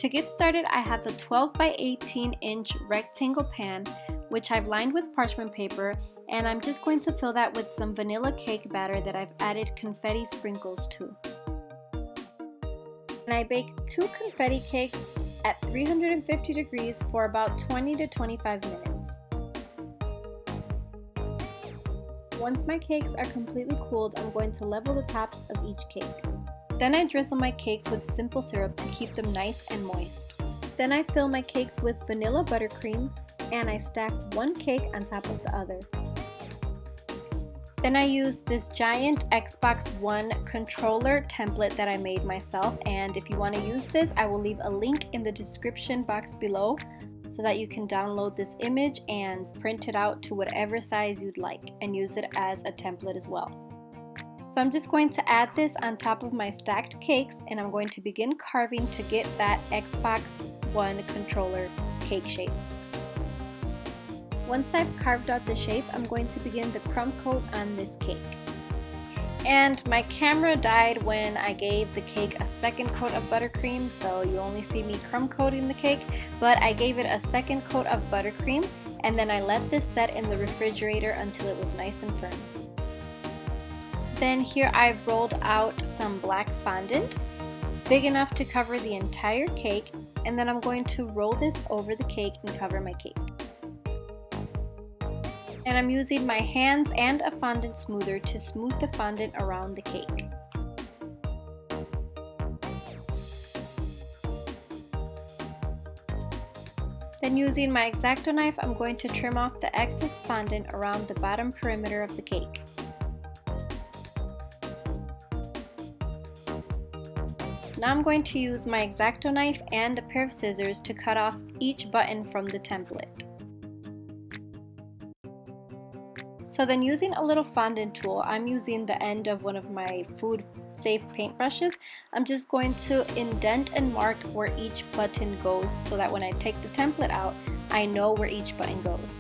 To get started, I have a 12 by 18 inch rectangle pan, which I've lined with parchment paper, and I'm just going to fill that with some vanilla cake batter that I've added confetti sprinkles to. And I bake 2 confetti cakes at 350 degrees for about 20 to 25 minutes. Once my cakes are completely cooled, I'm going to level the tops of each cake. Then I drizzle my cakes with simple syrup to keep them nice and moist. Then I fill my cakes with vanilla buttercream and I stack one cake on top of the other. Then I use this giant Xbox One controller template that I made myself, and if you want to use this, I will leave a link in the description box below so that you can download this image and print it out to whatever size you'd like and use it as a template as well. So I'm just going to add this on top of my stacked cakes, and I'm going to begin carving to get that Xbox One controller cake shape. Once I've carved out the shape, I'm going to begin the crumb coat on this cake. And my camera died when I gave the cake a second coat of buttercream, so you only see me crumb coating the cake, but I gave it a second coat of buttercream, and then I let this set in the refrigerator until it was nice and firm. Then here I've rolled out some black fondant, big enough to cover the entire cake, and then I'm going to roll this over the cake and cover my cake. And I'm using my hands and a fondant smoother to smooth the fondant around the cake. Then using my X-Acto knife, I'm going to trim off the excess fondant around the bottom perimeter of the cake. Now I'm going to use my X-Acto knife and a pair of scissors to cut off each button from the template. So then, using a little fondant tool, I'm using the end of one of my food safe paintbrushes. I'm just going to indent and mark where each button goes so that when I take the template out, I know where each button goes.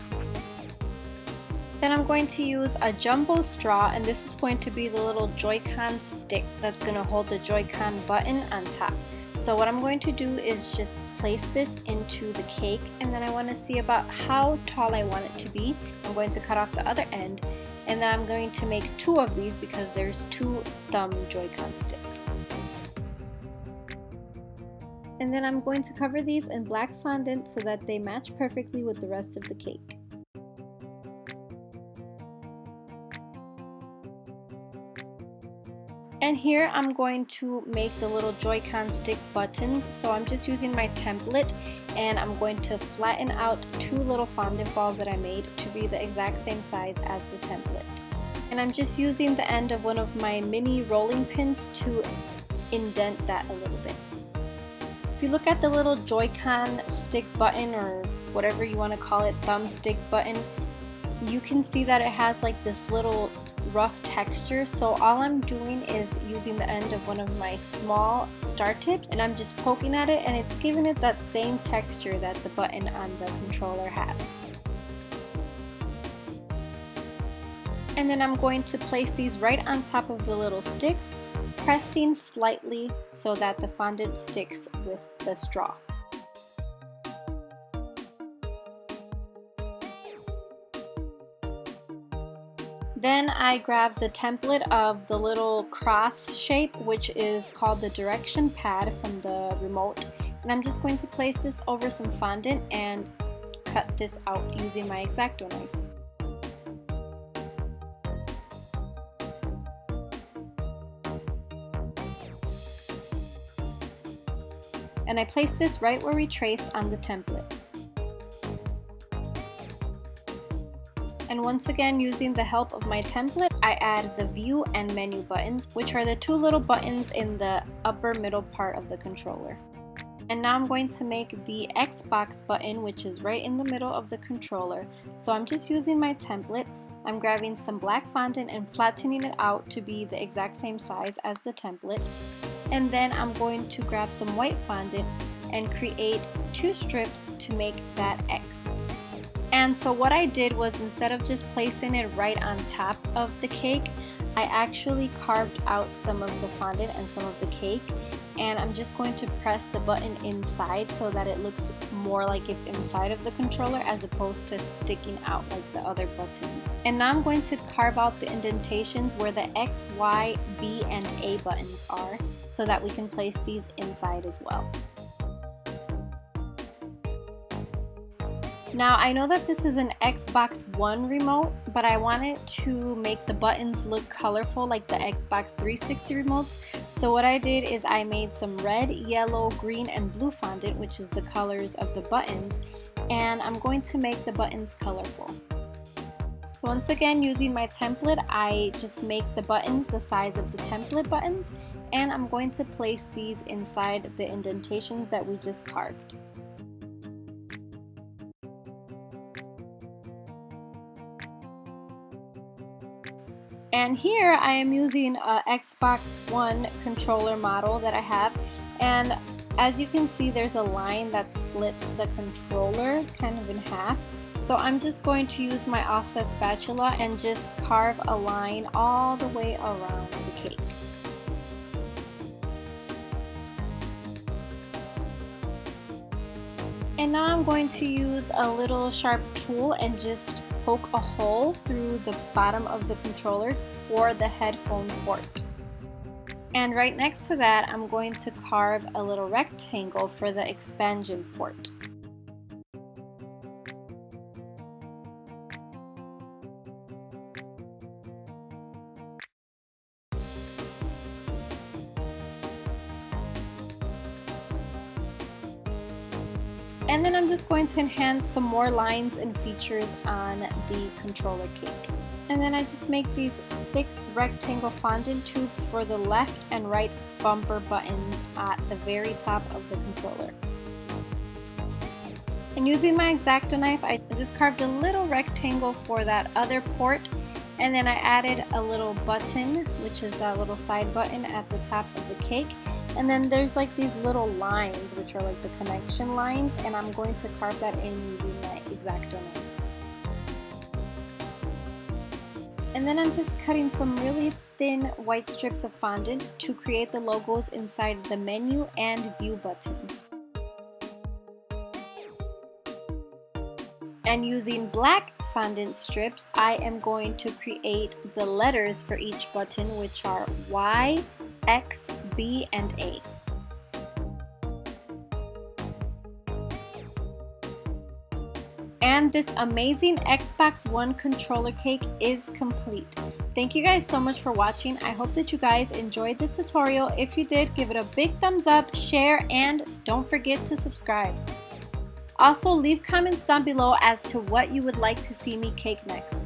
Then I'm going to use a jumbo straw, and this is going to be the little Joy-Con stick that's going to hold the Joy-Con button on top. So what I'm going to do is just place this into the cake, and then I want to see about how tall I want it to be. I'm going to cut off the other end, and then I'm going to make 2 of these because there's 2 thumb Joy-Con sticks. And then I'm going to cover these in black fondant so that they match perfectly with the rest of the cake. And here I'm going to make the little Joy-Con stick buttons, so I'm just using my template and I'm going to flatten out 2 little fondant balls that I made to be the exact same size as the template. And I'm just using the end of one of my mini rolling pins to indent that a little bit. If you look at the little Joy-Con stick button, or whatever you want to call it, thumbstick button, you can see that it has like this little rough texture. So all I'm doing is using the end of one of my small star tips, and I'm just poking at it, and it's giving it that same texture that the button on the controller has. And then I'm going to place these right on top of the little sticks, pressing slightly so that the fondant sticks with the straw. Then I grab the template of the little cross shape, which is called the direction pad from the remote, and I'm just going to place this over some fondant and cut this out using my X-Acto knife. And I place this right where we traced on the template. And once again, using the help of my template, I add the view and menu buttons, which are the 2 little buttons in the upper middle part of the controller. And now I'm going to make the Xbox button, which is right in the middle of the controller. So I'm just using my template. I'm grabbing some black fondant and flattening it out to be the exact same size as the template. And then I'm going to grab some white fondant and create 2 strips to make that X. And so what I did was, instead of just placing it right on top of the cake, I actually carved out some of the fondant and some of the cake, and I'm just going to press the button inside so that it looks more like it's inside of the controller as opposed to sticking out like the other buttons. And now I'm going to carve out the indentations where the X, Y, B, and A buttons are so that we can place these inside as well. Now I know that this is an Xbox One remote, but I wanted to make the buttons look colorful like the Xbox 360 remotes. So what I did is I made some red, yellow, green, and blue fondant, which is the colors of the buttons, and I'm going to make the buttons colorful. So once again, using my template, I just make the buttons the size of the template buttons, and I'm going to place these inside the indentations that we just carved. And here I am using a Xbox One controller model that I have, and as you can see there's a line that splits the controller kind of in half. So I'm just going to use my offset spatula and just carve a line all the way around the cake. And now I'm going to use a little sharp tool and just poke a hole through the bottom of the controller for the headphone port. And right next to that, I'm going to carve a little rectangle for the expansion port. And then I'm just going to enhance some more lines and features on the controller cake. And then I just make these thick rectangle fondant tubes for the left and right bumper buttons at the very top of the controller. And using my X-Acto knife, I just carved a little rectangle for that other port, and then I added a little button, which is that little side button at the top of the cake. And then there's like these little lines, which are like the connection lines, and I'm going to carve that in using my X-Acto knife. And then I'm just cutting some really thin white strips of fondant to create the logos inside the menu and view buttons. And using black fondant strips, I am going to create the letters for each button, which are Y, X, B, and A. And this amazing Xbox One controller cake is complete. Thank you guys so much for watching. I hope that you guys enjoyed this tutorial. If you did, give it a big thumbs up, share, and don't forget to subscribe. Also, leave comments down below as to what you would like to see me cake next.